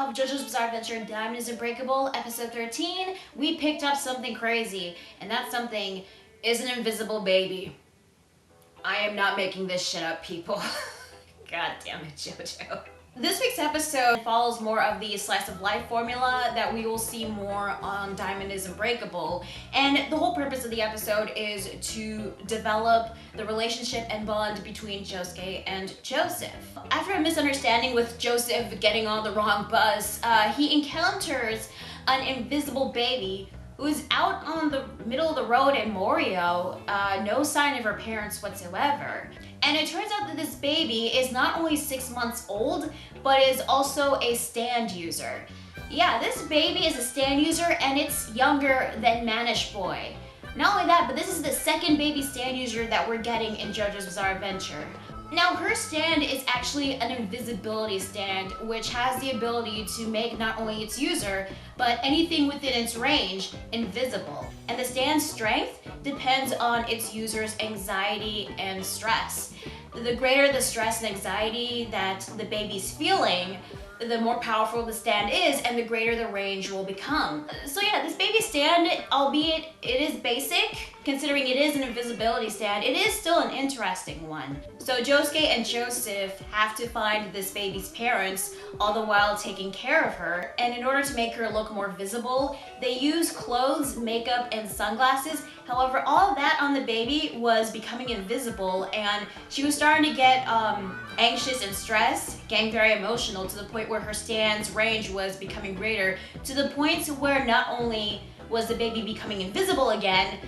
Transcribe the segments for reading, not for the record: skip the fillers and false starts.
of JoJo's Bizarre Adventure Diamond is Unbreakable, episode 13, we picked up something crazy, and that something is an invisible baby. I am not making this shit up, people. God damn it, JoJo. This week's episode follows more of the slice of life formula that we will see more on Diamond is Unbreakable, and the whole purpose of the episode is to develop the relationship and bond between Josuke and Joseph. After a misunderstanding with Joseph getting on the wrong bus, he encounters an invisible baby who is out on the middle of the road in Morioh, no sign of her parents whatsoever. And it turns out that this baby is not only 6 months old, but is also a stand user. Yeah, this baby is a stand user and it's younger than Manish Boy. Not only that, but this is the second baby stand user that we're getting in JoJo's Bizarre Adventure. Now, her stand is actually an invisibility stand, which has the ability to make not only its user, but anything within its range invisible. And the stand's strength depends on its user's anxiety and stress. The greater the stress and anxiety that the baby's feeling, the more powerful the stand is and the greater the range will become. So yeah, this baby stand, albeit it is basic, considering it is an invisibility stand, it is still an interesting one. So Josuke and Joseph have to find this baby's parents, all the while taking care of her, and in order to make her look more visible, they use clothes, makeup, and sunglasses. However, all of that on the baby was becoming invisible, and she was starting to get anxious and stressed, getting very emotional, to the point where her stand's range was becoming greater, to the point where not only was the baby becoming invisible again,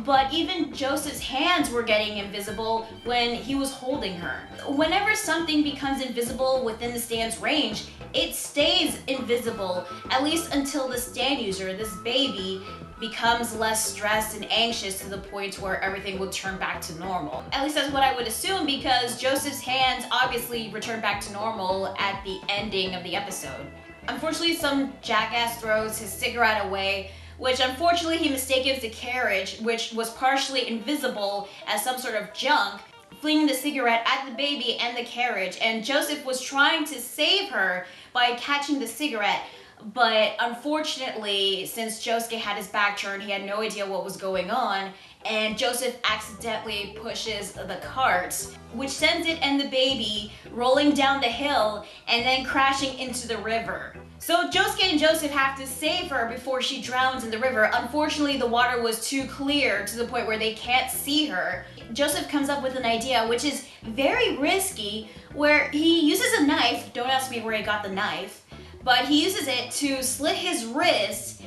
but even Joseph's hands were getting invisible when he was holding her. Whenever something becomes invisible within the stand's range, it stays invisible, at least until the stand user, this baby, becomes less stressed and anxious to the point where everything will turn back to normal. At least that's what I would assume, because Joseph's hands obviously return back to normal at the ending of the episode. Unfortunately, some jackass throws his cigarette away, which unfortunately he mistakes the carriage, which was partially invisible, as some sort of junk, flinging the cigarette at the baby and the carriage. And Joseph was trying to save her by catching the cigarette, but unfortunately, since Josuke had his back turned, he had no idea what was going on, and Joseph accidentally pushes the cart, which sends it and the baby rolling down the hill and then crashing into the river. So Josuke and Joseph have to save her before she drowns in the river. Unfortunately, the water was too clear to the point where they can't see her. Joseph comes up with an idea, which is very risky, where he uses a knife. Don't ask me where he got the knife, but he uses it to slit his wrist,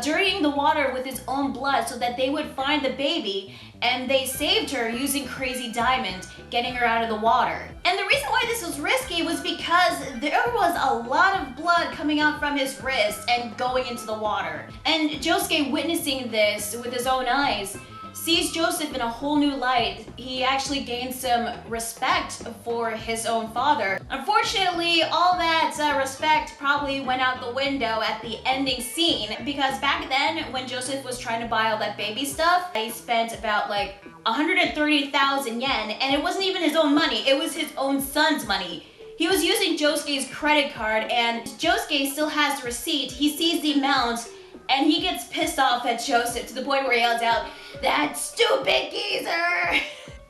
dirtying the water with his own blood so that they would find the baby, and they saved her using Crazy Diamond, getting her out of the water. And the reason why this was risky was because there was a lot of blood coming out from his wrist and going into the water. And Josuke, witnessing this with his own eyes, sees Joseph in a whole new light. He actually gains some respect for his own father. Unfortunately, all that respect probably went out the window at the ending scene, because back then, when Joseph was trying to buy all that baby stuff, he spent about like 130,000 yen, and it wasn't even his own money, it was his own son's money. He was using Josuke's credit card, and Josuke still has the receipt. He sees the amount, and he gets pissed off at Joseph to the point where he yells out, "That stupid geezer!"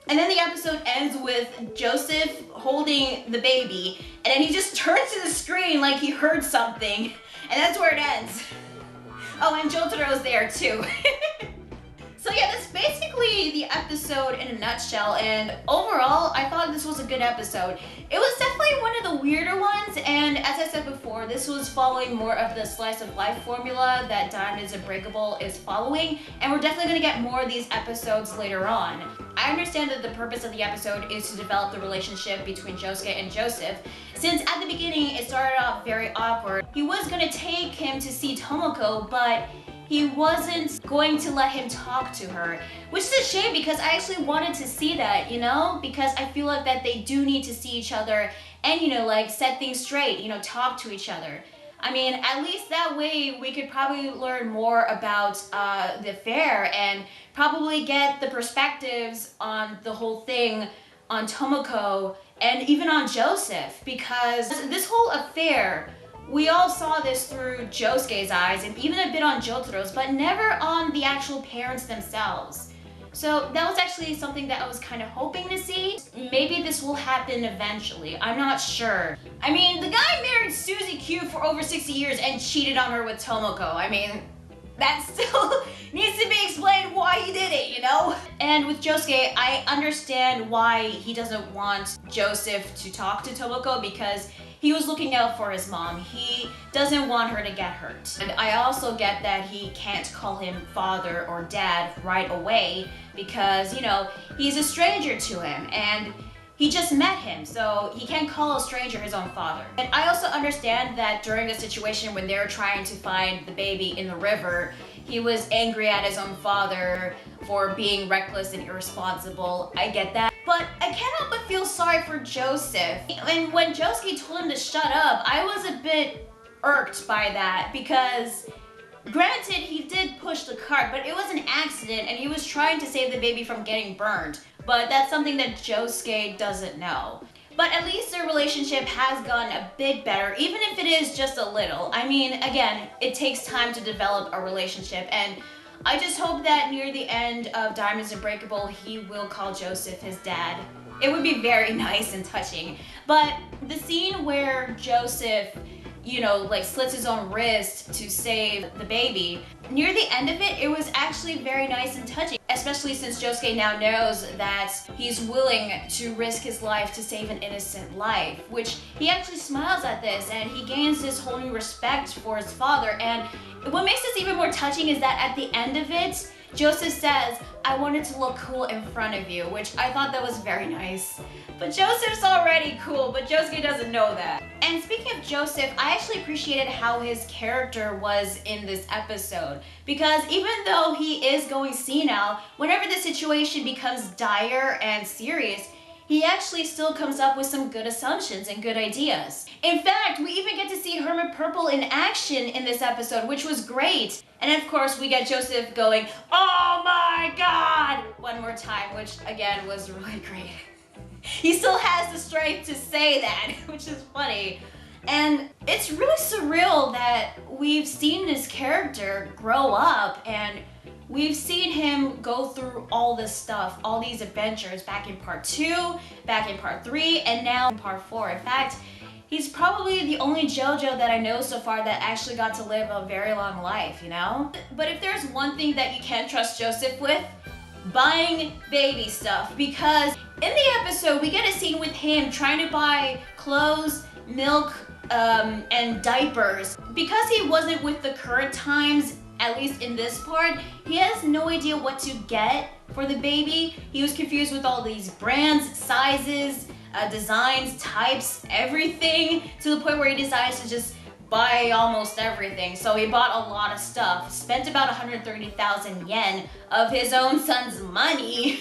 And then the episode ends with Joseph holding the baby, and then he just turns to the screen like he heard something, and that's where it ends. Oh, and Jotaro's there too. So yeah, that's basically the episode in a nutshell, and overall, I thought this was a good episode. It was definitely one of the weirder ones, and as I said before, this was following more of the slice of life formula that Diamond is Unbreakable is following, and we're definitely going to get more of these episodes later on. I understand that the purpose of the episode is to develop the relationship between Josuke and Joseph, since at the beginning it started off very awkward. He was going to take him to see Tomoko, but he wasn't going to let him talk to her, which is a shame, because I actually wanted to see that, you know, because I feel like that they do need to see each other and, you know, like set things straight, you know, talk to each other. I mean, at least that way we could probably learn more about the affair and probably get the perspectives on the whole thing on Tomoko and even on Joseph, because this whole affair we all saw this through Josuke's eyes and even a bit on Jotaro's, but never on the actual parents themselves. So that was actually something that I was kind of hoping to see. Maybe this will happen eventually. I'm not sure. I mean, the guy married Suzy Q for over 60 years and cheated on her with Tomoko. I mean, that still needs to be explained why he did it, you know? And with Josuke, I understand why he doesn't want Joseph to talk to Tomoko because he was looking out for his mom. He doesn't want her to get hurt. And I also get that he can't call him father or dad right away because, you know, he's a stranger to him and he just met him, so he can't call a stranger his own father. And I also understand that during the situation when they're trying to find the baby in the river, he was angry at his own father for being reckless and irresponsible. I get that. But I can't help but feel sorry for Joseph. And when Josuke told him to shut up, I was a bit irked by that because granted, he did push the cart, but it was an accident and he was trying to save the baby from getting burned. But that's something that Josuke doesn't know. But at least their relationship has gotten a bit better, even if it is just a little. I mean, again, it takes time to develop a relationship, and I just hope that near the end of Diamonds Unbreakable, he will call Joseph his dad. It would be very nice and touching. But the scene where Joseph, you know, like slits his own wrist to save the baby, near the end of it, it was actually very nice and touching, especially since Josuke now knows that he's willing to risk his life to save an innocent life, which he actually smiles at this and he gains this whole new respect for his father. And what makes this even more touching is that at the end of it, Joseph says, "I wanted to look cool in front of you," which I thought that was very nice. But Joseph's already cool, but Josuke doesn't know that. And speaking of Joseph, I actually appreciated how his character was in this episode. Because even though he is going senile, whenever the situation becomes dire and serious, he actually still comes up with some good assumptions and good ideas. In fact, we even get to see Hermit Purple in action in this episode, which was great. And of course, we get Joseph going, "Oh my God!" one more time, which again was really great. He still has the strength to say that, which is funny. And it's really surreal that we've seen this character grow up and we've seen him go through all this stuff, all these adventures back in part 2, back in part 3, and now in part 4. In fact, he's probably the only JoJo that I know so far that actually got to live a very long life, you know? But if there's one thing that you can trust Joseph with, buying baby stuff, because in the episode we get a scene with him trying to buy clothes, milk, and diapers. Because he wasn't with the current times, at least in this part, he has no idea what to get for the baby. He was confused with all these brands, sizes, designs, types, everything, to the point where he decides to just buy almost everything. So he bought a lot of stuff, spent about 130,000 yen of his own son's money.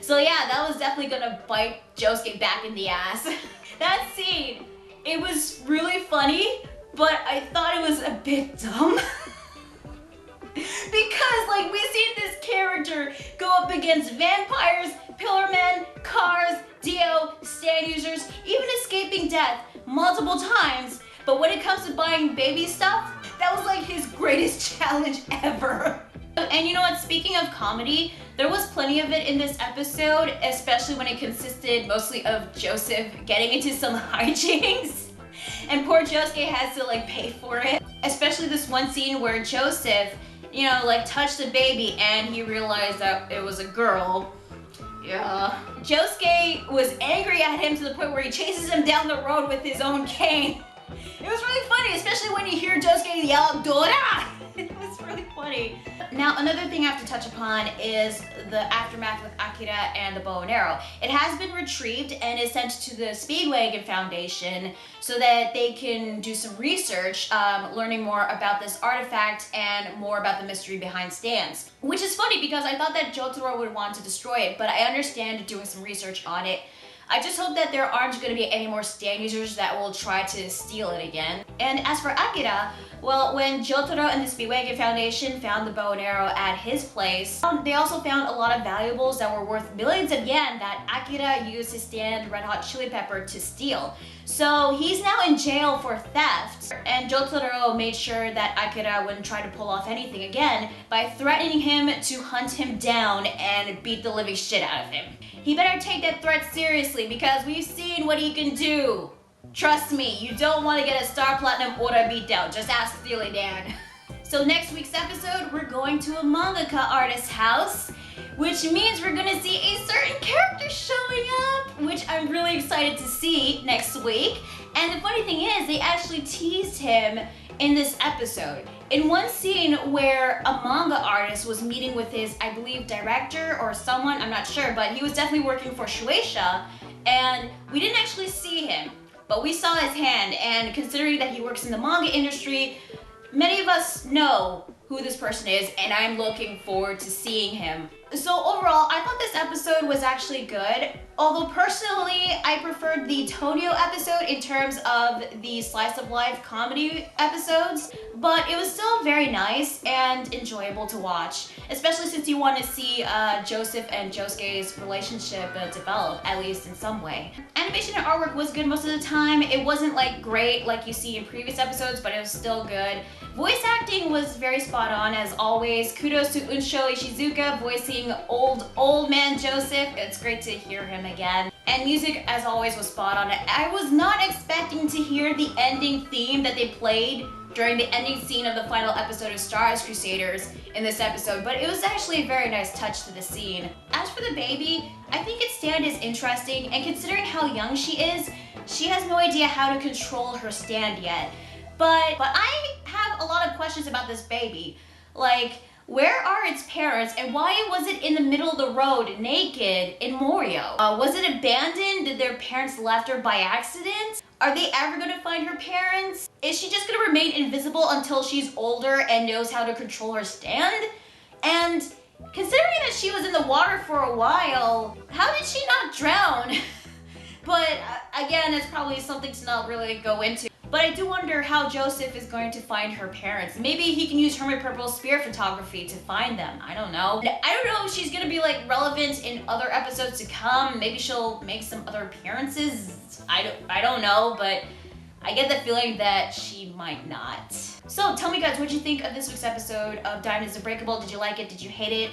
So yeah, that was definitely gonna bite Josuke back in the ass. That scene, it was really funny, but I thought it was a bit dumb. Because like we've seen this character go up against vampires, pillar men, cars, Dio, stand users, even escaping death multiple times. But when it comes to buying baby stuff, that was like his greatest challenge ever. And you know what, speaking of comedy, there was plenty of it in this episode, especially when it consisted mostly of Joseph getting into some hijinks. And poor Josuke has to like pay for it. Especially this one scene where Joseph, you know, like touched the baby and he realized that it was a girl. Yeah. Josuke was angry at him to the point where he chases him down the road with his own cane. It was really funny, especially when you hear Josuke yell, "Dora!" It was really funny. Now, another thing I have to touch upon is the aftermath with Akira and the bow and arrow. It has been retrieved and is sent to the Speedwagon Foundation so that they can do some research, learning more about this artifact and more about the mystery behind stands. Which is funny because I thought that Jotaro would want to destroy it, but I understand doing some research on it. I just hope that there aren't going to be any more stand users that will try to steal it again. And as for Akira, well, when Jotaro and the Speedwagon Foundation found the bow and arrow at his place, they also found a lot of valuables that were worth millions of yen that Akira used his stand Red Hot Chili Pepper to steal. So he's now in jail for theft, and Jotaro made sure that Akira wouldn't try to pull off anything again by threatening him to hunt him down and beat the living shit out of him. He better take that threat seriously because we've seen what he can do. Trust me, you don't want to get a Star Platinum Ora beatdown, just ask Steely Dan. So next week's episode, we're going to a mangaka artist's house, which means we're gonna see a certain character showing up, which I'm really excited to see next week. And the funny thing is, they actually teased him in this episode. In one scene where a manga artist was meeting with his, I believe, director or someone, I'm not sure, but he was definitely working for Shueisha, and we didn't actually see him, but we saw his hand, and considering that he works in the manga industry, many of us know who this person is, and I'm looking forward to seeing him. So overall, I thought this episode was actually good. Although personally, I preferred the Tonio episode in terms of the slice of life comedy episodes, but it was still very nice and enjoyable to watch, especially since you want to see Joseph and Josuke's relationship develop, at least in some way. Animation and artwork was good most of the time. It wasn't like great like you see in previous episodes, but it was still good. Voice acting was very spot on as always. Kudos to Unsho Ishizuka voicing old man Joseph. It's great to hear him again. And music, as always, was spot on. I was not expecting to hear the ending theme that they played during the ending scene of the final episode of Star Wars Crusaders in this episode, but it was actually a very nice touch to the scene. As for the baby, I think its stand is interesting, and considering how young she is, she has no idea how to control her stand yet. But I have a lot of questions about this baby. Like, where are its parents, and why was it in the middle of the road naked in Morioh? Was it abandoned? Did their parents left her by accident? Are they ever gonna find her parents? Is she just gonna remain invisible until she's older and knows how to control her stand? And considering that she was in the water for a while, how did she not drown? But again, it's probably something to not really go into. But I do wonder how Joseph is going to find her parents. Maybe he can use Hermit Purple's spirit photography to find them. I don't know. I don't know if she's gonna be like relevant in other episodes to come. Maybe she'll make some other appearances. I don't know, but I get the feeling that she might not. So tell me guys, what did you think of this week's episode of Diamond is Unbreakable? Did you like it? Did you hate it?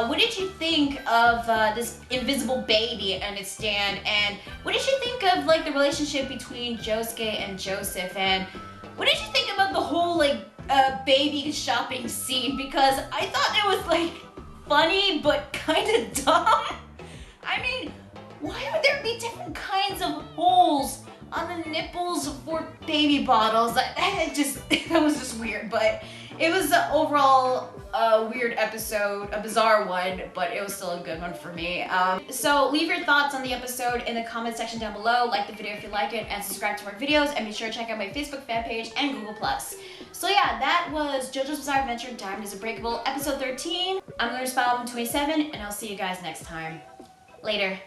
What did you think of this invisible baby and its stand? And what did you think of like the relationship between Josuke and Joseph? And what did you think about the whole like baby shopping scene? Because I thought it was like funny but kind of dumb. I mean, why would there be different kinds of holes on the nipples for baby bottles? That was just weird, but it was overall a weird episode, a bizarre one, but it was still a good one for me. So leave your thoughts on the episode in the comment section down below, like the video if you like it, and subscribe to more videos, and be sure to check out my Facebook fan page and Google+. So yeah, that was JoJo's Bizarre Adventure Diamond is Unbreakable, episode 13. I'm Learner's Album 27, and I'll see you guys next time. Later.